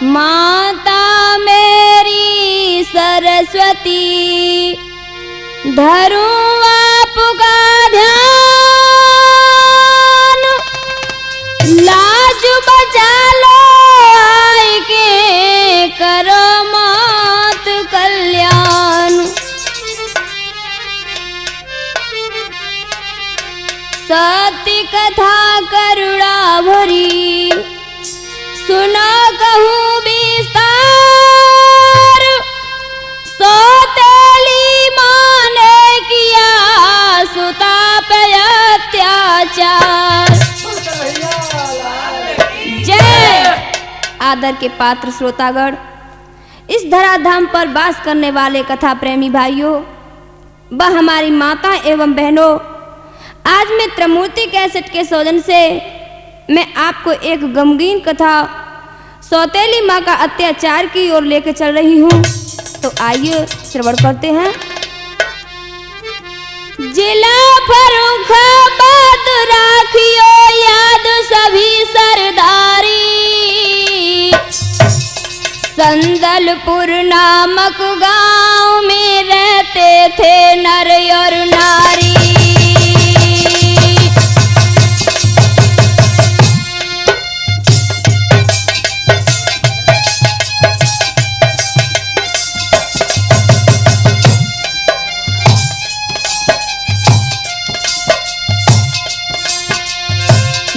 माता मेरी सरस्वती धरूं आपका ध्यान, लाज बचा लो आय के करो मात कल्याण। सत्य कथा करुणा भरी सुना कहूँ विस्तार, सौतेली माँ ने किया सुता पे अत्याचार। जय। आदर के पात्र श्रोतागण, इस धराधाम पर वास करने वाले कथा प्रेमी भाइयों व हमारी माता एवं बहनों, आज मैं त्रिमूर्ति कैसेट के सौजन से मैं आपको एक गमगीन कथा सौतेली माँ का अत्याचार की ओर लेकर चल रही हूँ। तो आइए श्रवण करते हैं। जिला फर्रुखाबाद राखियो याद सभी सरदारी, संदलपुर नामक गांव में रहते थे नर और नारी।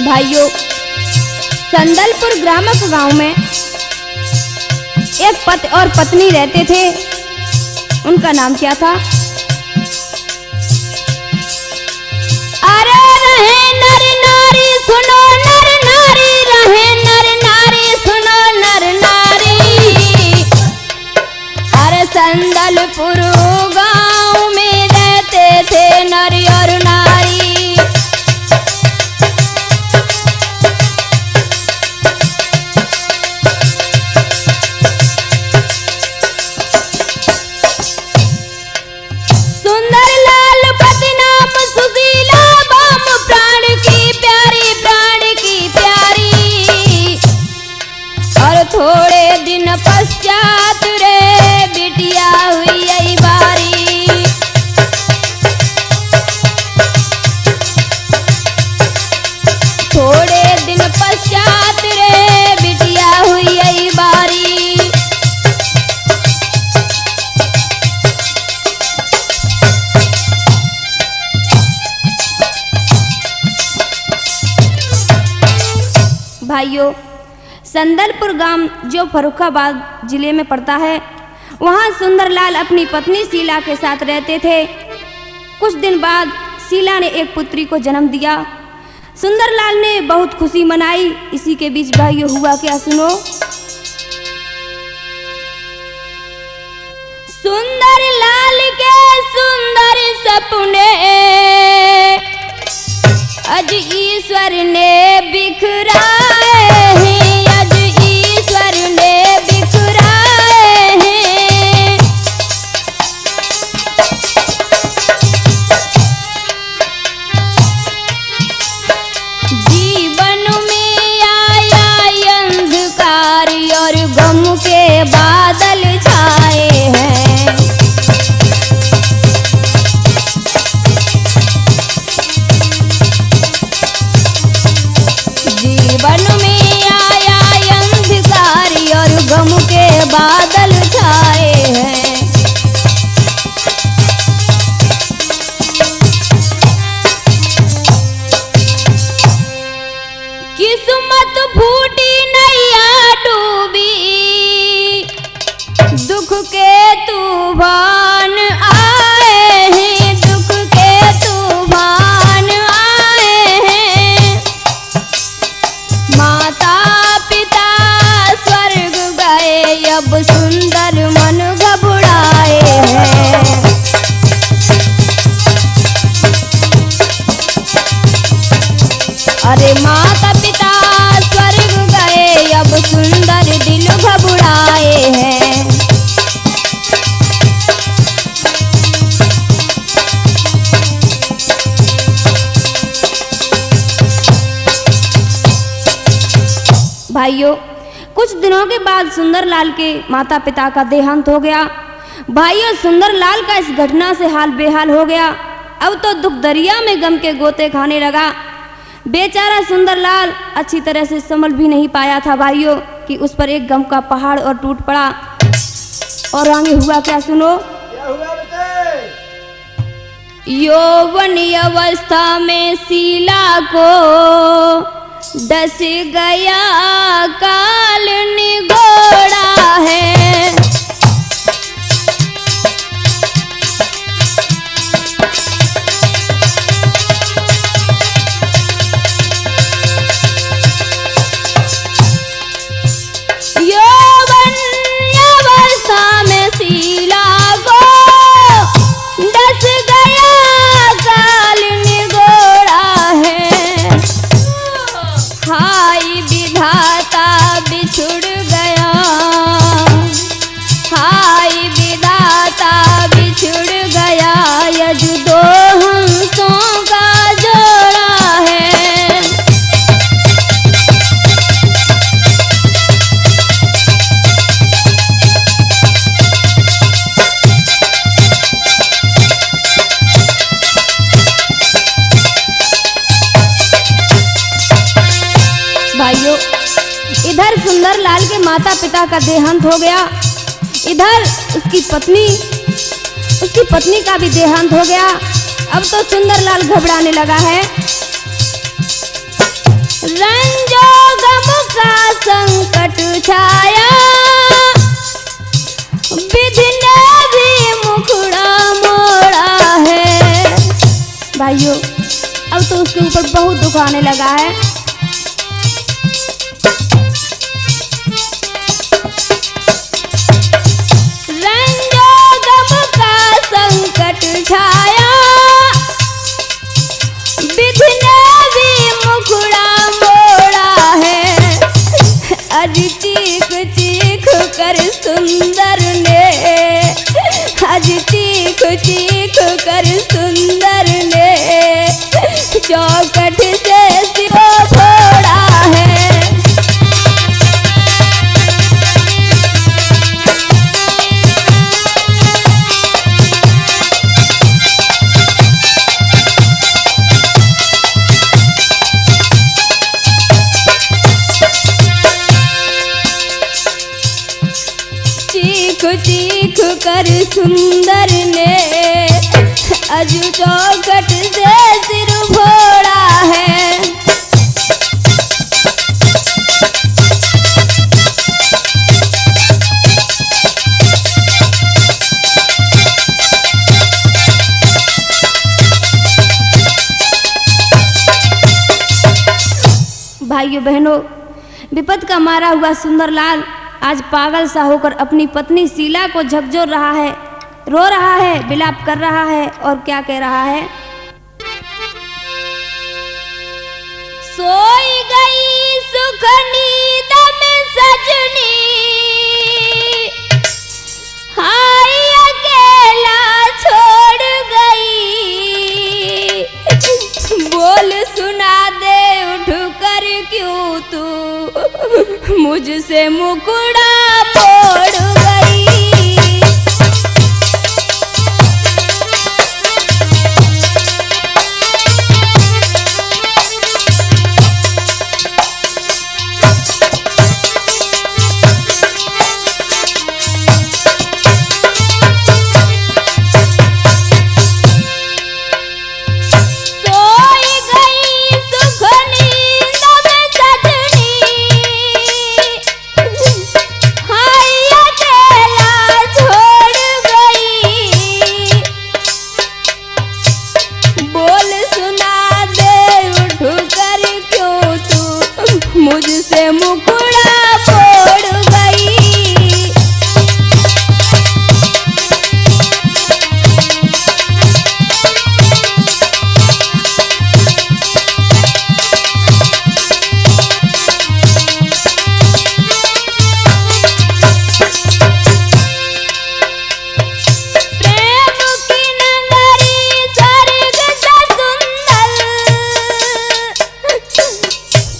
भाइयों, संदलपुर ग्रामक गांव में एक पति और पत्नी रहते थे। उनका नाम क्या था? अरे रहे नर नारी सुनो नर नारी, रहे नर नारी सुनो नर नारी। अरे संदलपुर गांव में रहते थे नर और नारी। थोड़े दिन पश्चात रे बिटिया हुई यही बारी। थोड़े दिन पश्चात रे बिटिया हुई यही बारी। भाइयों, संदलपुर गांव जो फर्रुखाबाद जिले में पड़ता है, वहां सुंदरलाल अपनी पत्नी शीला के साथ रहते थे। कुछ दिन बाद शीला ने एक पुत्री को जन्म दिया। सुंदरलाल ने बहुत खुशी मनाई। इसी के बीच भाइयों हुआ क्या, सुनो। सुंदरलाल के सुंदर सपने आज ईश्वर ने बिखराए हैं, आज ईश्वर ने बिखराए हैं। जीवन में आया अंधकार और गम के बादल छाए हैं। जीवन में आया अंधकार और गम के बादल छाए हैं। किस्मत फूटी नैया डूबी, दुख के तूफान आए हैं, दुख के तूफान आए हैं। माता पिता स्वर्ग गए, अब सुंदर मन घबराए हैं। अरे माता पिता स्वर्ग गए, अब सुंदर दिल घबराए हैं। भाइयों, कुछ दिनों के बाद सुंदरलाल के माता पिता का देहांत हो गया। भाइयों, सुंदरलाल का इस घटना से हाल बेहाल हो गया। अब तो दुख दरिया में गम के गोते खाने लगा। बेचारा सुंदरलाल अच्छी तरह से संभल भी नहीं पाया था भाइयों कि उस पर एक गम का पहाड़ और टूट पड़ा। और आगे हुआ क्या, सुनो। क्या हुआ बेटे? यौवन अवस्था में शीला को डस गया काल निगोड़ा है। यौवन अवस्था में शीला को डस गया काल निगोड़ा है। हाय विधाता बिछुड़ गया, हाय विधाता बिछुड़ गया, यज दो हंसों का जोड़ा है। भाइयों, इधर सुंदरलाल के माता पिता का देहांत हो गया, इधर उसकी पत्नी का भी देहांत हो गया। अब तो सुंदरलाल घबराने लगा है। रंजो गम का संकट छाया, विधि ने भी मुखड़ा मोड़ा है। भाइयों, अब तो उसके ऊपर बहुत दुख आने लगा है। संकट छाया, विधि ने भी मुखड़ा मोड़ा है। अज चीख चीख कर सुंदर ने, अज चीख चीख कर सुंदर ने चौखट से सिर फोड़ा है। चीख कर सुंदर ने अज चौखट से सिर फोड़ा है। भाइयों बहनों, विपद का मारा हुआ सुंदरलाल आज पागल सा होकर अपनी पत्नी शीला को झकझोर रहा है, रो रहा है, विलाप कर रहा है और क्या कह रहा है। सोई गई सुख नींद में सजनी, हाय अकेला छोड़ गई। बोल सुना दे उठ कर क्यों तू मुझसे मुकुड़ा मोड़ गई। मुझसे मुकुड़ा फोड़ गई।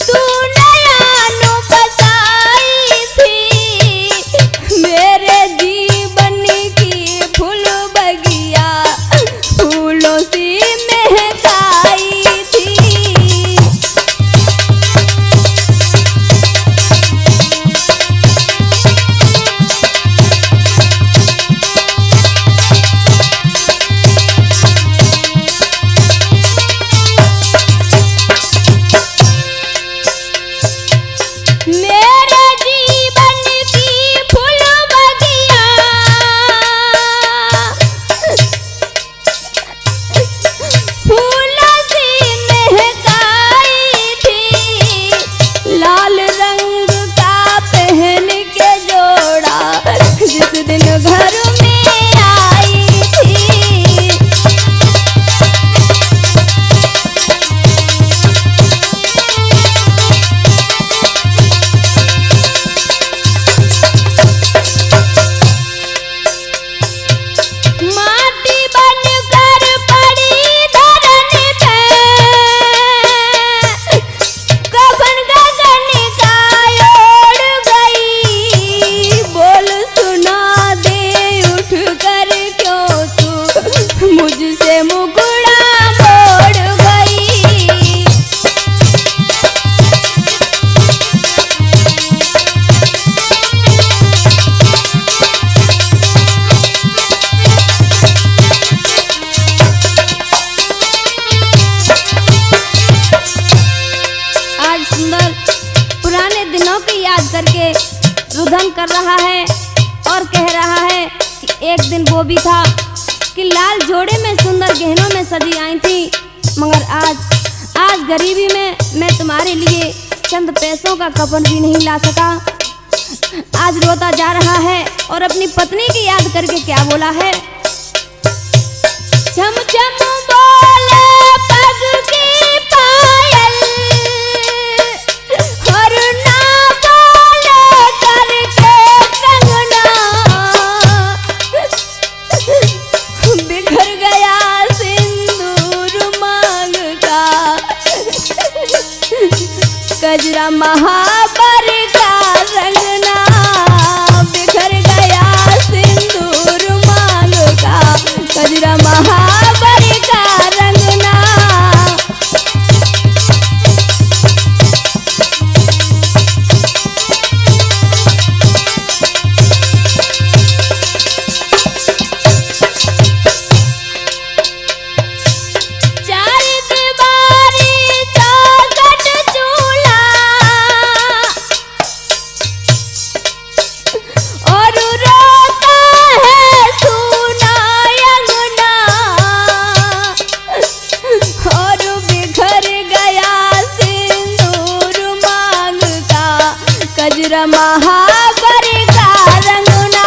तू नया नु बसा सुंदर पुराने दिनों की याद करके रुदन कर रहा है और कह रहा है कि एक दिन वो भी था कि लाल जोड़े में सुंदर गहनों में सजी आई थी, मगर आज गरीबी में मैं तुम्हारे लिए चंद पैसों का कफन भी नहीं ला सका। आज रोता जा रहा है और अपनी पत्नी की याद करके क्या बोला है। छम छम बोले पग की पायल और ना बोले करके कंगना, बिखर गया सिंदूर मांग का, कजरा महाबर का रंगना, बिखर गया सिंदूर मांग का, कजरा महाबर का रंगना। महाबर का रंगना।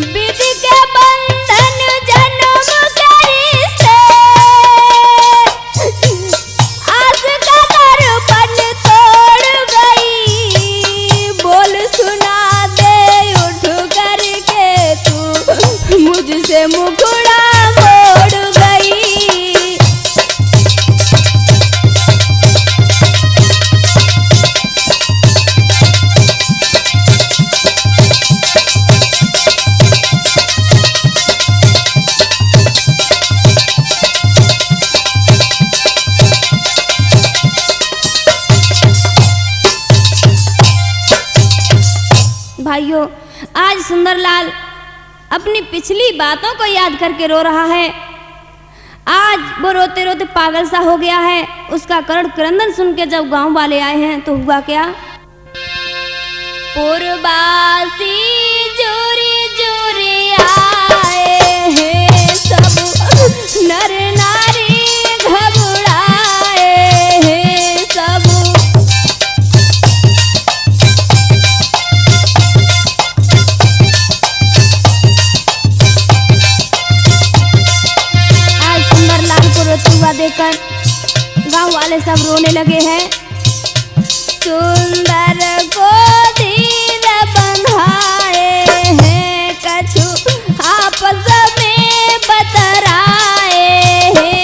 विधि के बंधन जन्म के रिश्ते, आस का दर्पण तोड़ गई, बोल सुना दे उठ करके तू मुझसे मुखड़ा मोड़ गई। भाइयों, आज सुंदरलाल अपनी पिछली बातों को याद करके रो रहा है। आज वो रोते रोते पागल सा हो गया है। उसका करुण क्रंदन सुन के जब गांव वाले आए हैं तो हुआ क्या। पूर्वासी जोरी जोरी आए हैं, सब नर नारी घबराए हैं, सब देखकर गांव वाले सब रोने लगे हैं। सुंदर को धीर बंधाए हैं, कछु आपस में बतराए हैं।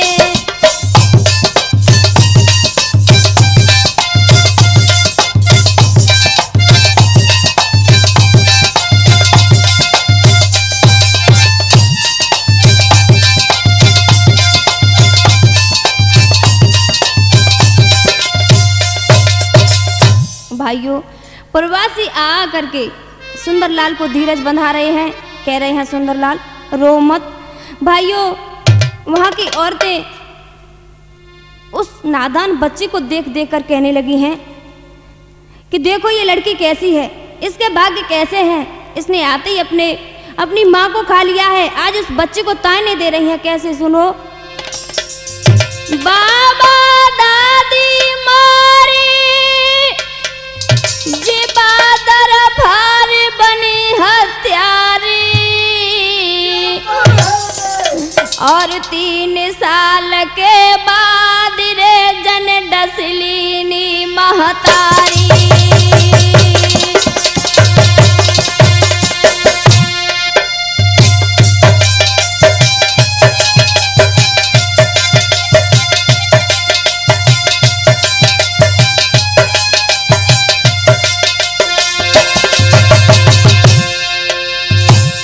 भाइयों, प्रवासी आ करके सुंदरलाल को धीरज बंधा रहे हैं। कह रहे हैं सुंदरलाल रो मत। भाइयों, वहाँ की औरतें उस नादान बच्चे को देख देख कर कहने लगी हैं कि देखो ये लड़की कैसी है, इसके भाग्य कैसे हैं, इसने आते ही अपनी माँ को खा लिया है। आज उस बच्चे को ताने दे रही हैं। कैसे, सुनो। बाबा दादी मारे जे बादर भार बने हत्यारे, और 3 साल के बाद रे जन डसलीनी महतारी।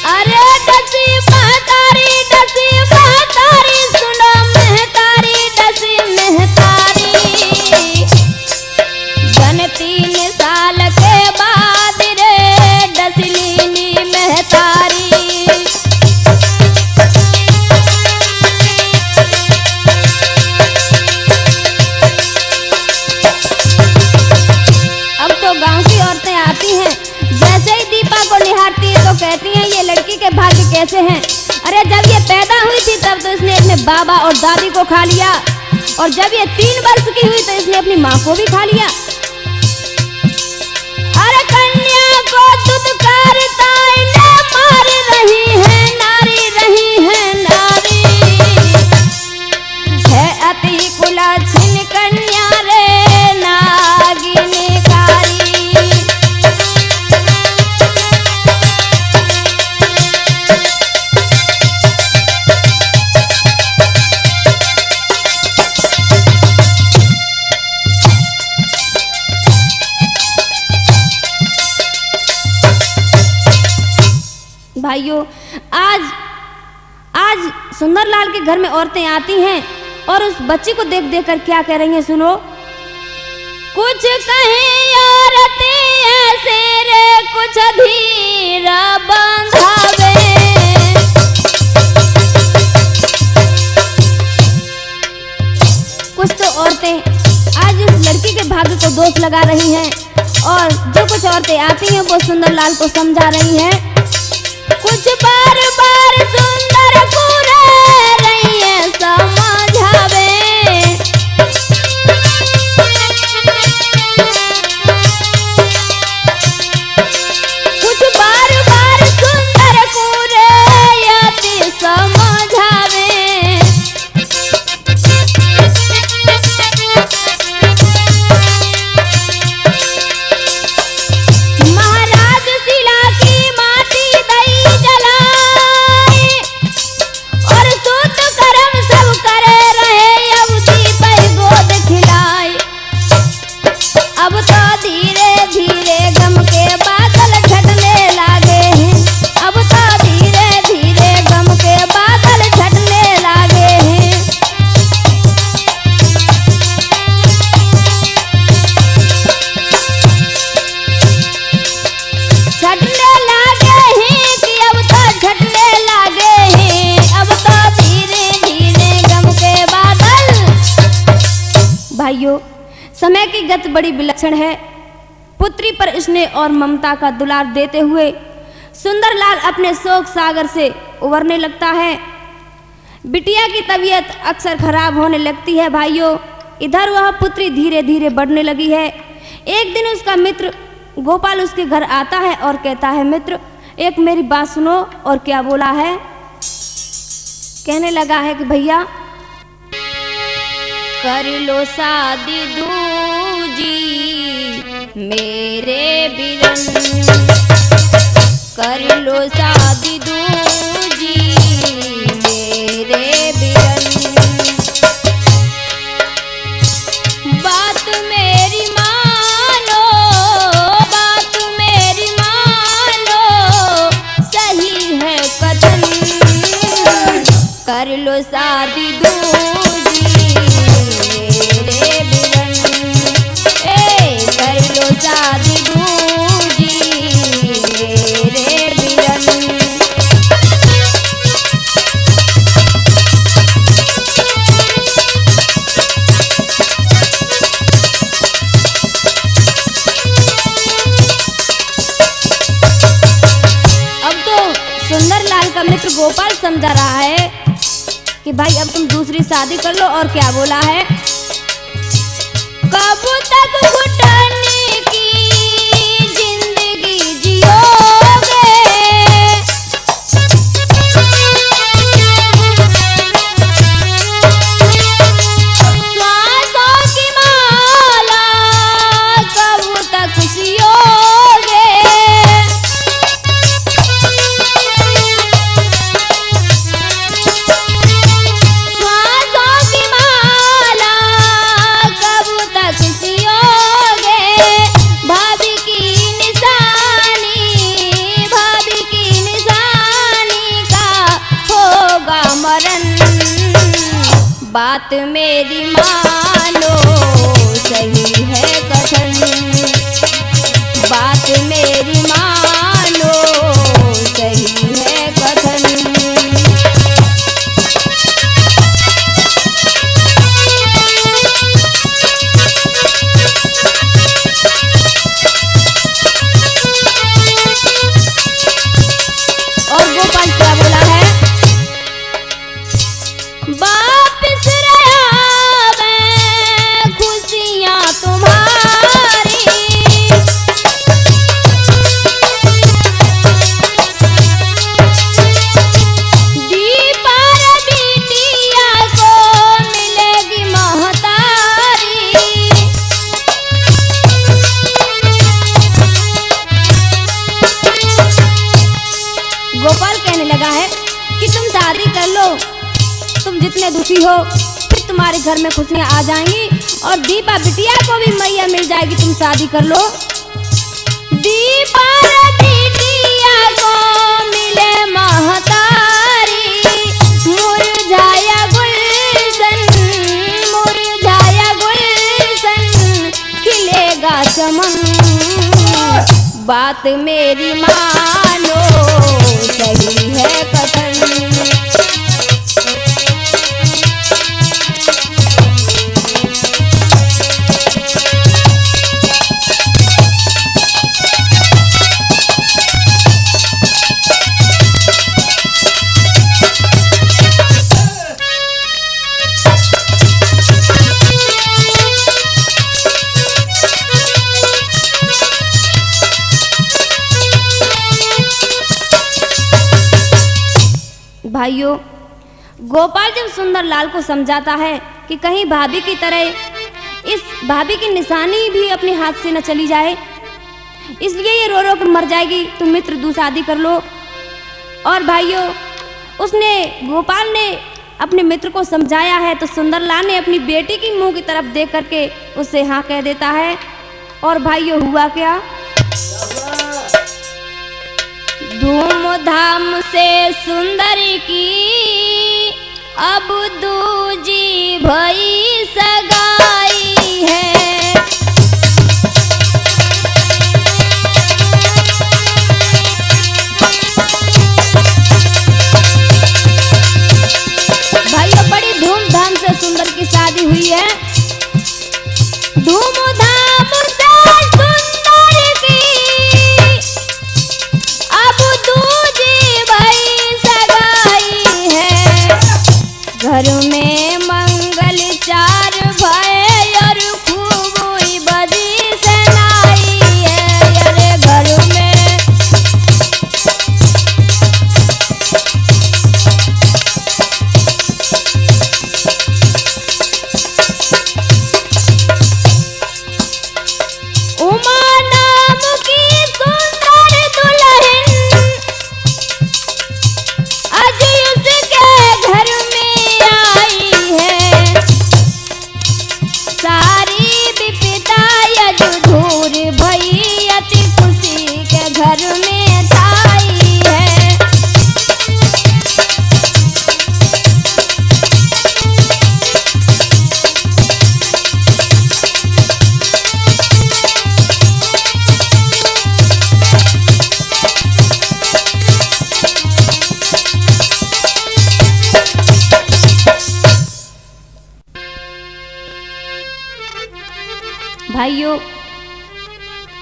अरे डसी महतारी कैसे हैं? अरे जब ये पैदा हुई थी तब तो इसने अपने बाबा और दादी को खा लिया, और जब ये 3 वर्ष की हुई तो इसने अपनी माँ को भी खा लिया। अरे कन्या को दुत्कारता इन्हें मार रही है नारी, रही है नारी, है अति कुलाछिन कन्या रे नागिनकारी। भाइयों, आज सुंदरलाल के घर में औरतें आती हैं और उस बच्ची को देख देख कर क्या कह रही हैं, सुनो। कुछ कहीं औरतें ऐसे रे कुछ धीर बंधावे, कुछ तो औरतें आज इस लड़की के भाग्य को दोष लगा रही हैं, और जो कुछ औरतें आती हैं वो सुंदरलाल को समझा रही हैं। कुछ बार बार सुंदर को रही है समझावे, कुछ बार बार सुंदर को रही समझावे। महाराज शिला की माटी दई जलाए, और सूत कर्म सब करे रहे अवधि पर गोद खिलाए। अब तो धीरे धीरे गम के बादल छटने लागे हैं, अब तो धीरे धीरे गम के बादल छटने लागे हैं। छटने लागे हैं कि अब तो छटने लागे हैं, अब तो धीरे धीरे गम के बादल। भाइयों, समय की गति बड़ी विलक्षण है। पुत्री पर स्नेह और ममता का दुलार देते हुए सुंदरलाल अपने शोक सागर से उबरने लगता है। बिटिया की तबीयत अक्सर खराब होने लगती है। भाइयों, इधर वह पुत्री धीरे धीरे बढ़ने लगी है। एक दिन उसका मित्र गोपाल उसके घर आता है और कहता है, मित्र एक मेरी बात सुनो। और क्या बोला है? कहने लगा है कि भैया कर लो शादी दूजी मेरे बिरन, कर लो शादी दूजी मेरे बिरन। बात मेरी मानो, बात मेरी मानो, सही है कथन, कर लो शादी दूजी मेरे बिरन, कर लो शादी दूजी मेरे बिरन। सुंदरलाल का मित्र गोपाल समझा रहा है कि भाई अब तुम दूसरी शादी कर लो। और क्या बोला है? कब तक घुटने की जिंदगी जियोगे, श्वासों की माला कब तक सियोगे, बात मेरी मानो, सही है कथन, बात मेरी मानो, सही है कथन। और गोपाल क्या बोला? इतने दुखी हो, फिर तुम्हारे घर में खुशियाँ आ जाएंगी और दीपा बिटिया को भी मैया मिल जाएगी, तुम शादी कर लो। दीपा बिटिया को मिले महतारी, मुरझाया गुलशन, मुरझाया गुलशन, खिलेगा चमन। बात मेरी मानो, सही है कथन। भाइयों, गोपाल जब सुंदर लाल को समझाता है कि कहीं भाभी की तरह इस भाभी की निशानी भी अपने हाथ से न चली जाए, इसलिए ये रो रो कर मर जाएगी, तुम मित्र दू शादी कर लो। और भाइयों, गोपाल ने अपने मित्र को समझाया है तो सुंदरलाल ने अपनी बेटी की मुंह की तरफ देख करके उससे हाँ कह देता है। और भाइयों, हुआ क्या? धूमधाम से सुंदर की अब दूजी भई सगाई है। भाइयों, बड़ी धूमधाम से सुंदर की शादी हुई है। धूमधाम से सुंदर की अब दूजी भई सगाई है। घर में मंगल चार भय और खूब हुई बजी सनाई है। अरे घर में उमा नाम की सुंदर दुल्हन आज उसके घर में आई है। सारी विपदा यज दूर भई अति खुशी के घर में छाई है। भाइयों,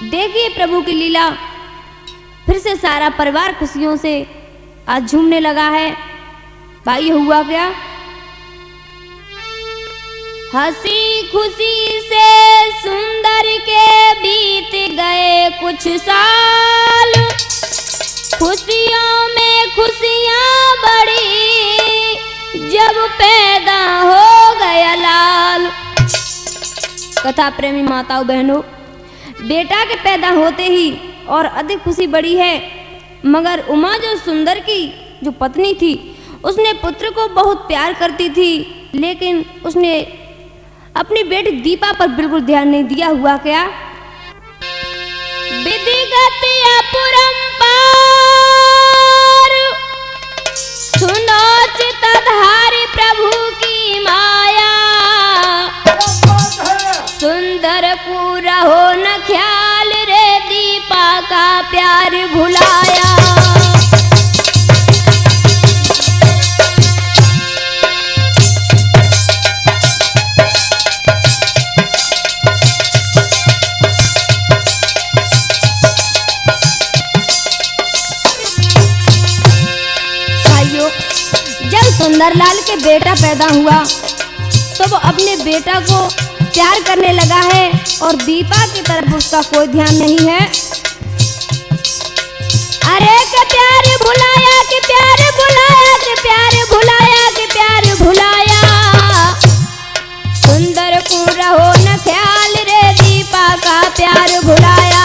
देखिए प्रभु की लीला, फिर से सारा परिवार खुशियों से आज झूमने लगा है। भाइयों, हुआ क्या? हंसी खुशी से सुंदर के बीत गए कुछ साल, खुशियों में खुशियां बढ़ी जब पैदा हो गया लाल। कथा प्रेमी माताओं बहनों, बेटा के पैदा होते ही और अधिक खुशी बढ़ी है। मगर उमा जो सुंदर की जो पत्नी थी, उसने पुत्र को बहुत प्यार करती थी, लेकिन उसने अपनी बेटी दीपा पर बिल्कुल ध्यान नहीं दिया। हुआ क्या? विधिगत अपरंपार सुनो चित्तधारी प्रभु की माया, सुंदर को रहो न ख्याल रे दीपा का प्यार भुलाया। भाइयों, जब सुंदरलाल के बेटा पैदा हुआ तो वो अपने बेटा को प्यार करने लगा है और दीपा की तरफ उसका कोई ध्यान नहीं है। अरे के प्यार भुलाया, के प्यार भुलाया, के प्यार भुलाया, के प्यार भुलाया, सुंदर को रहो न ख्याल रे दीपा का प्यार भुलाया।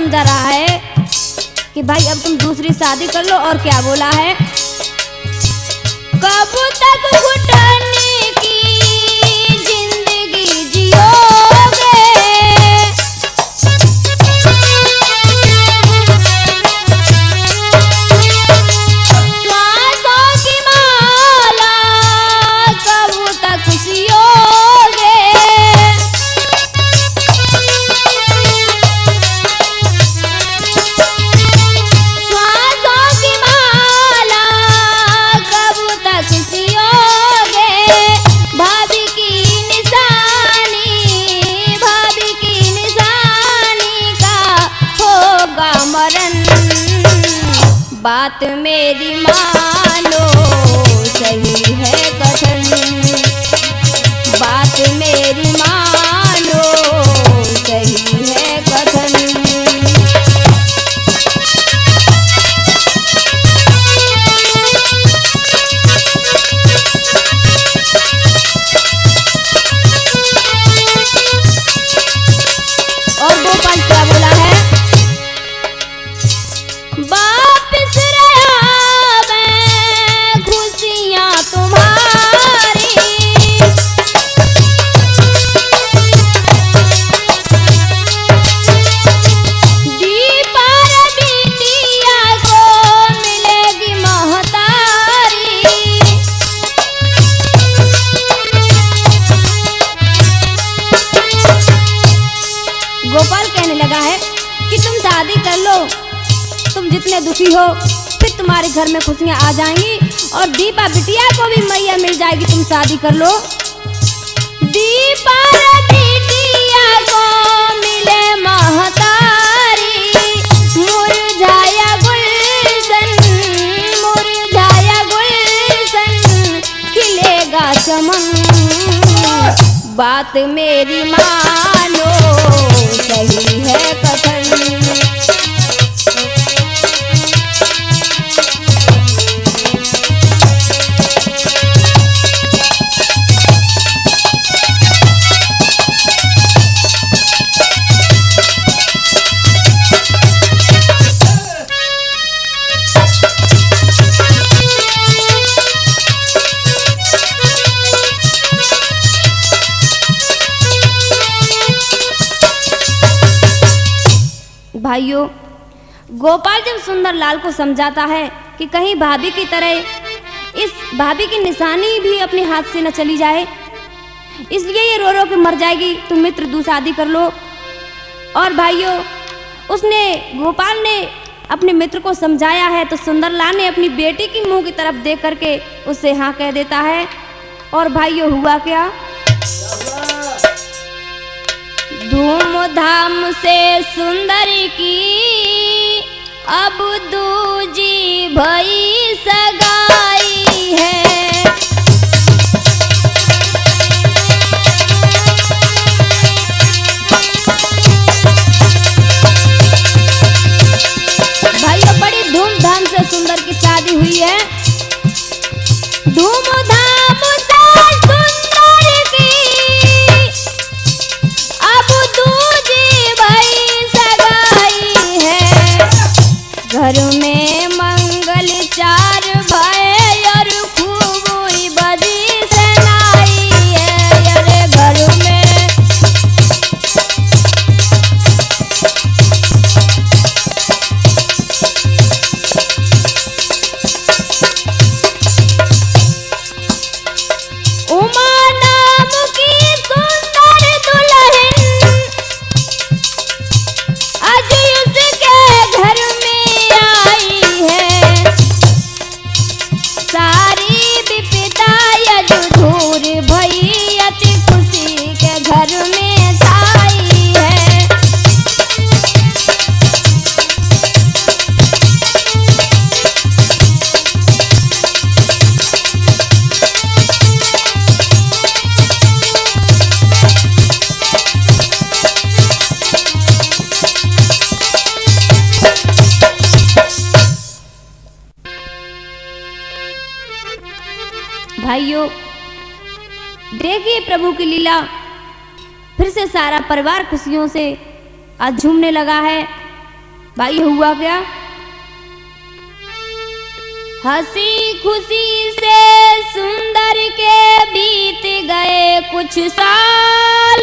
समझा रहा है कि भाई अब तुम दूसरी शादी कर लो। और क्या बोला है, कब तक घुटने की जिंदगी जियोगे, श्वासों की माला कब तक सियोगे, श्वासों की माला कब तक सियोगे, भाभी की निशानी का होगा मरण, बात मेरी मानो सही है कथन, बात मेरी मानो सही है कथन। और गोपाल क्या बोला है, वापिस रहा मैं खुशियां तुम्हारी, दीपार बिटिया को मिलेगी महतारी, गोपाल कहने लगा है कि तुम शादी कर लो, तुम जितने दुखी हो फिर तुम्हारे घर में खुशियां आ जाएंगी और दीपा बिटिया को भी मैया मिल जाएगी, तुम शादी कर लो। दीपा बिटिया को मिले महतारी, मुरझाया गुलशन, मुरझाया गुलशन खिलेगा चमन, बात मेरी मानो सही है कथन। भाइयों, गोपाल जब सुंदरलाल को समझाता है कि कहीं भाभी की तरह इस भाभी की निशानी भी अपने हाथ से न चली जाए, इसलिए ये रो रो के मर जाएगी, तुम मित्र दू शादी कर लो। और भाइयों, गोपाल ने अपने मित्र को समझाया है तो सुंदरलाल ने अपनी बेटी की मुंह की तरफ देख करके उससे हाँ कह देता है। और भाइयों, हुआ क्या, धूमधाम से सुंदरी की अब दूजी भई सगाई है, भाइयों बड़ी धूमधाम से सुंदर की शादी हुई है। धूमधाम से सुंदर की अब दूजी भई सगाई है, घर में मंगल चार भय और खूब हुई बजी सनाई है, अरे घर में उमा नाम की सुंदर दुल्हन आज उसके घर में आई है, सारी विपदा यज दूर भई अति खुशी के घर में छाई है। भाइयों, देखिए प्रभु की लीला, फिर से सारा परिवार खुशियों से आज झूमने लगा है। भाई हुआ क्या? हंसी खुशी से सुंदर के बीत गए कुछ साल,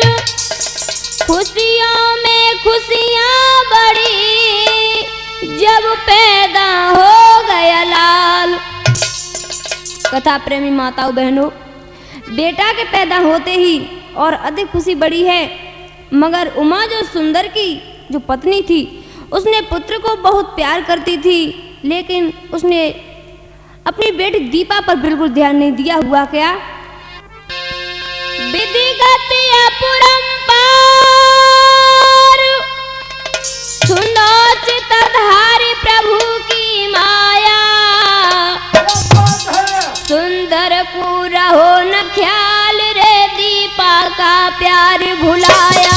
खुशियों में खुशियां बढ़ी जब पैदा हो गया लाल। कथा प्रेमी माताओं बहनों, बेटा के पैदा होते ही और अधिक खुशी बढ़ी है, मगर उमा जो सुंदर की जो पत्नी थी उसने पुत्र को बहुत प्यार करती थी, लेकिन उसने अपनी बेटी दीपा पर बिल्कुल ध्यान नहीं दिया। हुआ क्या? विधिगत अपरंपार सुनो चित्तधारी प्रभु की माया, सुंदर को रहो न ख्याल रे दीपा का प्यार भुलाया।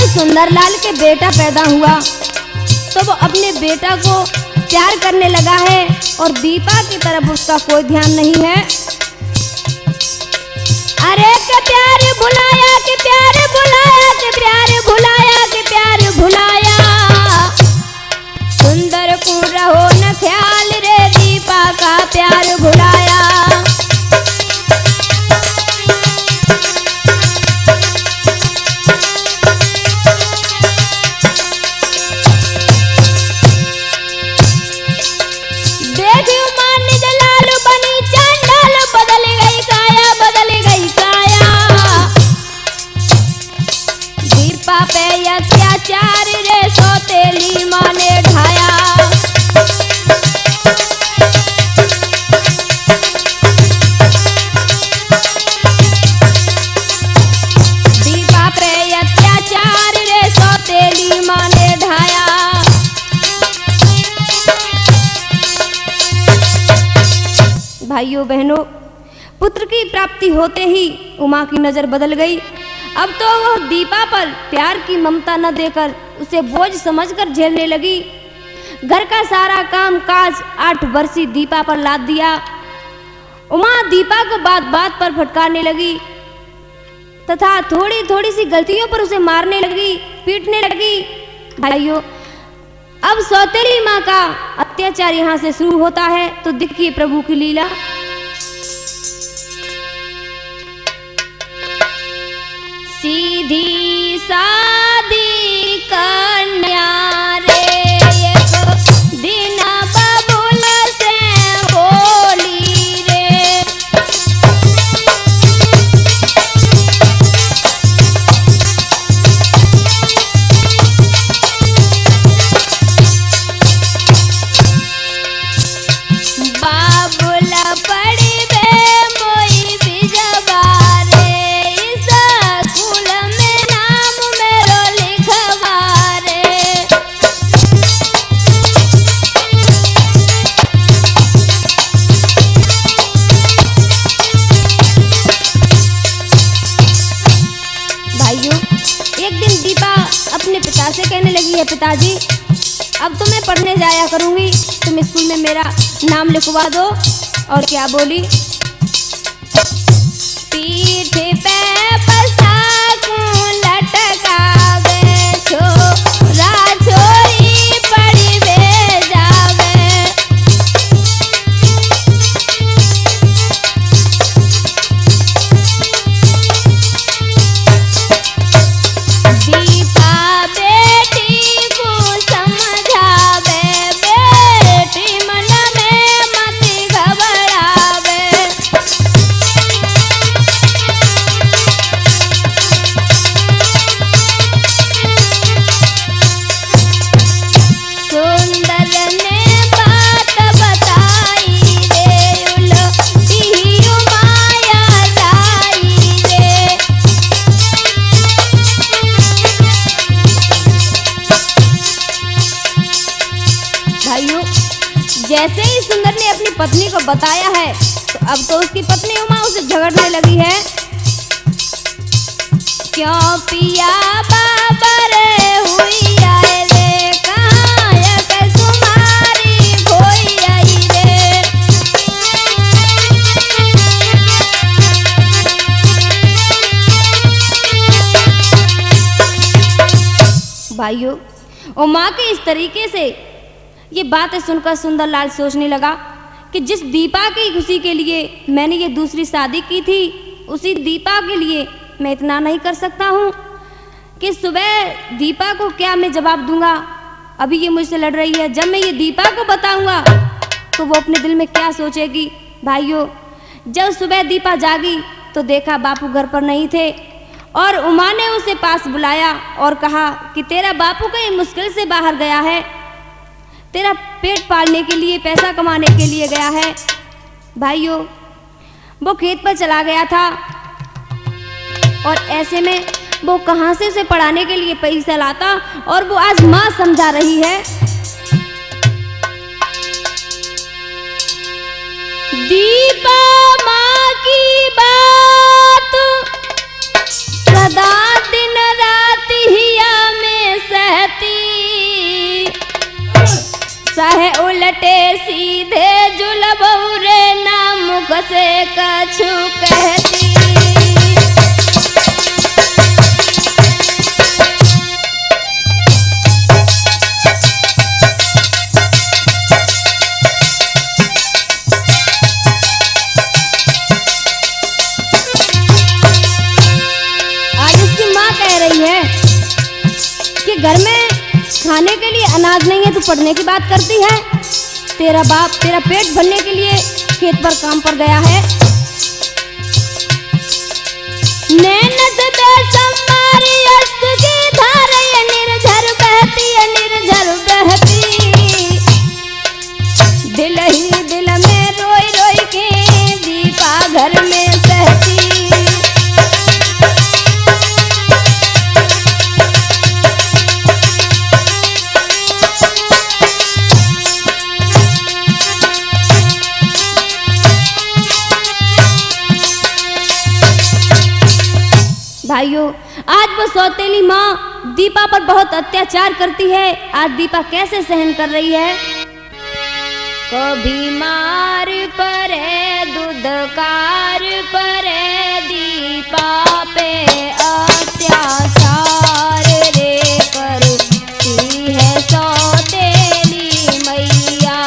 सुंदरलाल के बेटा पैदा हुआ तो वो अपने बेटा को प्यार करने लगा है और दीपा की तरफ उसका कोई ध्यान नहीं है। अरे के प्यार भुलाया, के प्यार भुलाया, के प्यार भुलाया, के प्यार भुलाया, सुंदर को रहो न ख्याल रे दीपा का प्यार भुलाया। अत्याचार रे सौतेली माँ ने ढाया। दीपा पे अत्याचार रे सौतेली माँ ने ढाया। भाइयों बहनों, पुत्र की प्राप्ति होते ही उमा की नजर बदल गई। अब तो वह दीपा पर प्यार की ममता न देकर उसे बोझ समझकर झेलने लगी। घर का सारा काम काज 8 वर्षीय दीपा पर लाद दिया। उमा दीपा को बात बात पर फटकारने लगी तथा थोड़ी थोड़ी सी गलतियों पर उसे मारने लगी, पीटने लगी। भाइयों, अब सौतेली माँ का अत्याचार यहाँ से शुरू होता है, तो देखिए प्रभु की लीला। सीधी सादी कन्या रे एक दिन बबुल से बोली रे। बाबुल पड़ी बे मोई बिजबा से कहने लगी है, पिताजी अब तो मैं पढ़ने जाया करूंगी, तुम स्कूल में मेरा नाम लिखवा दो। और क्या बोली? पीठ पे पसाकू लटकावे छोरा छोरी पड़ी बे जावे। जैसे ही सुंदर ने अपनी पत्नी को बताया है, तो अब तो उसकी पत्नी उमा उसे झगड़ने लगी है। क्यों पिया बाबर हुई आए रे, कहाँ एक सुमारी खोई आई रे। भाइयों, उमा के इस तरीके से ये बातें सुनकर सुंदरलाल सोचने लगा कि जिस दीपा की खुशी के लिए मैंने ये दूसरी शादी की थी, उसी दीपा के लिए मैं इतना नहीं कर सकता हूँ कि सुबह दीपा को क्या मैं जवाब दूंगा। अभी ये मुझसे लड़ रही है, जब मैं ये दीपा को बताऊंगा तो वो अपने दिल में क्या सोचेगी। भाइयों, जब सुबह दीपा जागी तो देखा बापू घर पर नहीं थे और उमा ने उसे पास बुलाया और कहा कि तेरा बापू कहीं मुश्किल से बाहर गया है, तेरा पेट पालने के लिए, पैसा कमाने के लिए गया है। भाइयों, वो खेत पर चला गया था और ऐसे में वो कहाँ से उसे पढ़ाने के लिए पैसा लाता, और वो आज माँ समझा रही है। दीपा माँ की बात सदा दिन रात हिया में सहती, सहे उलटे सीधे जुलबौरे ना मुख से कछु कहती। आज इसकी माँ कह रही है कि घर में खाने के लिए अनाज नहीं है, तू पढ़ने की बात करती है। तेरा बाप तेरा पेट भरने के लिए खेत पर काम पर गया है। नैनत बेसमारी अश्क की धारा ये निर्झर बहती है, निर्झर बहती। दिल ही दिल में रोई रोई के दीपा घर में सहती। भाइयों, आज वो सौतेली माँ दीपा पर बहुत अत्याचार करती है। आज दीपा कैसे सहन कर रही है। कभी मार परे दुदकार परे दीपा पे अत्याचार रे करती है सौतेली मैया।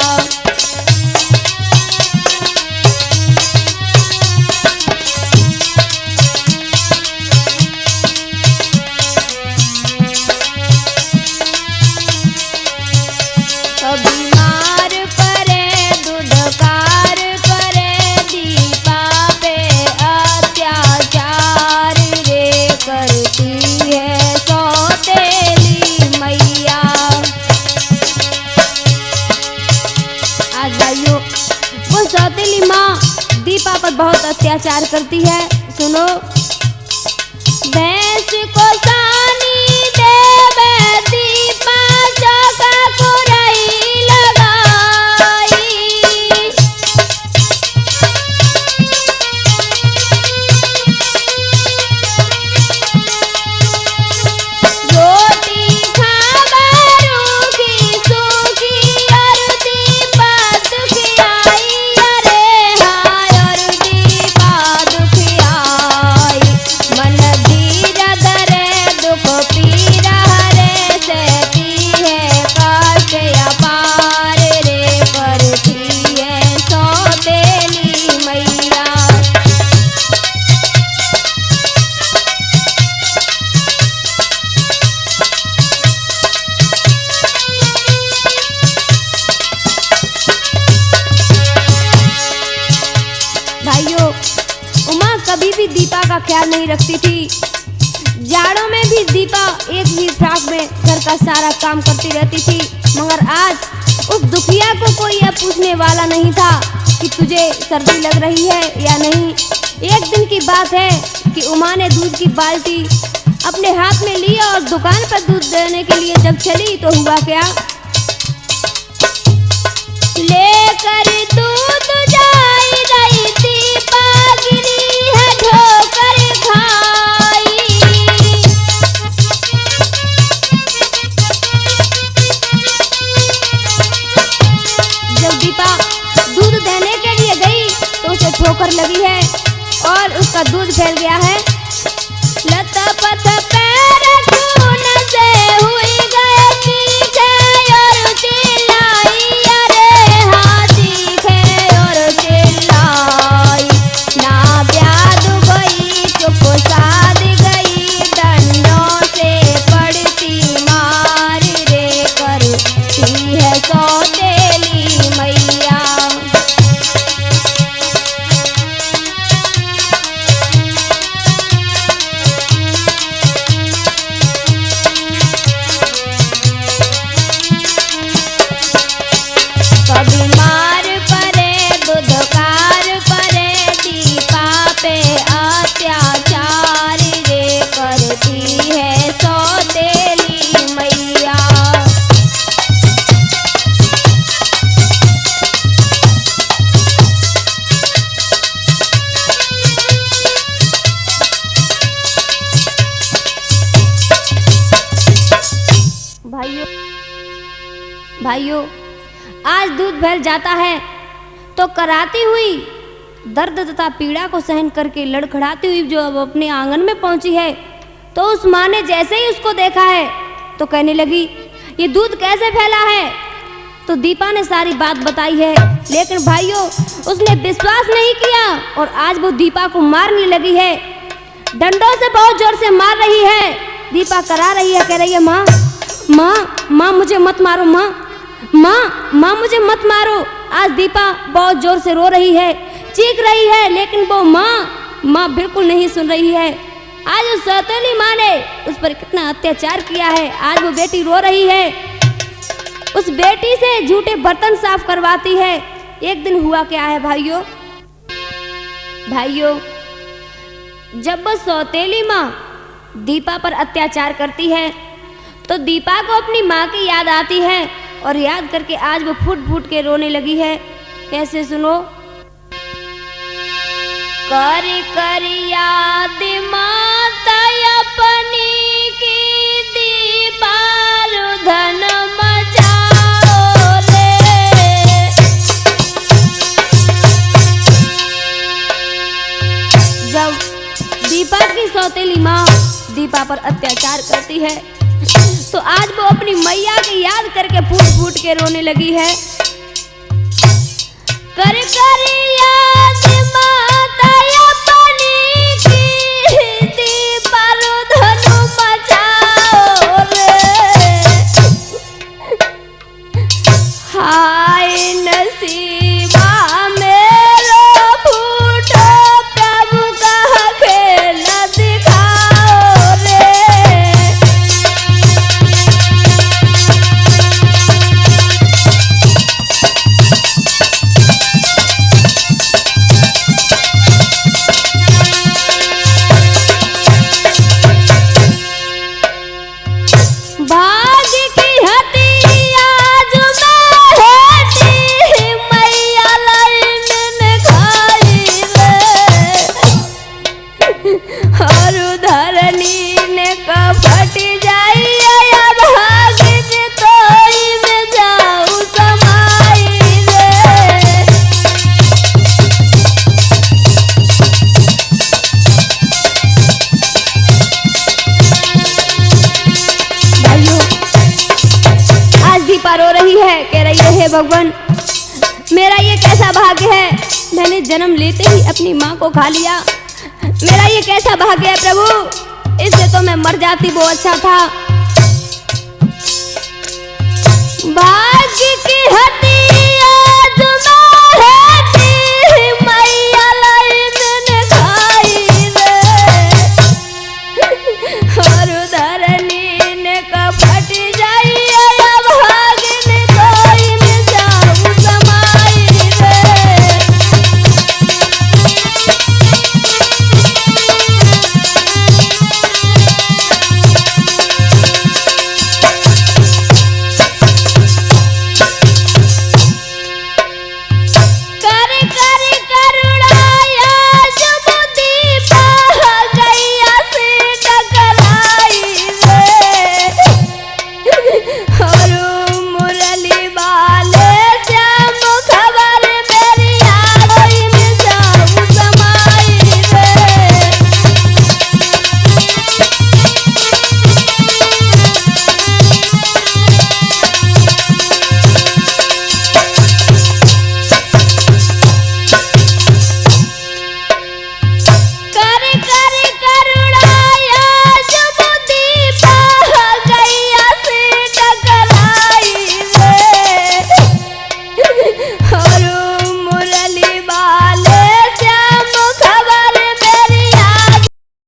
कभी मार परे दुदकार परे दीपा पे अत्याचार रे करती है सौतेली मैया। आज भाइयों, वो सौतेली माँ दीपा पर बहुत अत्याचार करती है। सुनो, भैंस को सानी देवे दीपा चौका को रही लगाई। रोटी खाबारू की सूखी और दीपा दुखियाई। अरे हाय और दीपा दुखियाई। मन धीरा दरे दुख पीरा रे सहती है कष्ट अपार रे करती है सौतेली मैया। भाइयों, उमा कभी भी दीपा का ख्याल नहीं रखती थी। जाड़ों में भी दीपा एक ही फ्राक में घर का सारा काम करती रहती थी, मगर आज उस दुखिया को कोई यह पूछने वाला नहीं था कि तुझे सर्दी लग रही है या नहीं। एक दिन की बात है कि उमा ने दूध की बाल्टी अपने हाथ में ली और दुकान पर दूध देने के लिए जब चली तो हुआ क्या। लेकर दूध जाई रही दीपा गिरी है ठोकर खाई। दीपा दूध देने के लिए गई तो उसे ठोकर लगी है और उसका दूध फैल गया है। लथपथ पैर खून से हुई गए चीखे और चिल्लाई, अरे हाँ चीखे और चिल्लाई। ना ब्याद गई चुप साध गई, डंडों से पड़ती मार रे करती है सौतेली मैया। कभी मार परे दुधकार परे, दीपा पे अत्याचार रे करती है सौतेली मैया। भाइयों आज दूध फैल जाता है तो कराती हुई दर्द तथा पीड़ा को सहन करके लड़खड़ाती हुई जो अब अपने आंगन में पहुंची है, तो उस माँ ने जैसे ही उसको देखा है तो कहने लगी ये दूध कैसे फैला है। तो दीपा ने सारी बात बताई है, लेकिन भाइयों उसने विश्वास नहीं किया और आज वो दीपा को मारने लगी है। डंडों से बहुत जोर से मार रही है। दीपा करा रही है, कह रही है माँ माँ माँ मुझे मत मारो, माँ मुझे मत मारो। आज दीपा बहुत जोर से रो रही है, चीख रही है, लेकिन वो माँ बिल्कुल नहीं सुन रही है। आज उस सौतेली माँ ने उस पर कितना अत्याचार किया है। आज वो बेटी रो रही है, उस बेटी से झूठे बर्तन साफ करवाती है। एक दिन हुआ क्या है भाइयों जब वो सौतेली माँ दीपा पर अत्याचार करती है तो दीपा को अपनी माँ की याद आती है और याद करके आज वो फूट फूट के रोने लगी है। कैसे सुनो। कर कर याद माता अपनी की दीपा रुधन मचाओ रे। जब दीपा की सौतेली माँ दीपा पर अत्याचार करती है तो आज वो अपनी मैया की याद करके फूट फूट के रोने लगी है। कर कर याद माता अपनी की दीपा रुधन मचाओ रे। हाय नसीबा मेरो फूटो प्रभु का खेल दिखाओ रे। भाग्य की हती आज मैं हेती मैया लाइन खाई रे। और धरनी ने कपट जाई या भाग्य तोई में जाऊं समाई रे। भाइयों आज दीपा रो रही है, कह रही है हे भगवान मेरा ये कैसा भाग्य है, मैंने जन्म लेते ही अपनी माँ को खा लिया। मेरा ये कैसा भाग्य है प्रभु, इससे तो मैं मर जाती वो अच्छा था। भाग्य की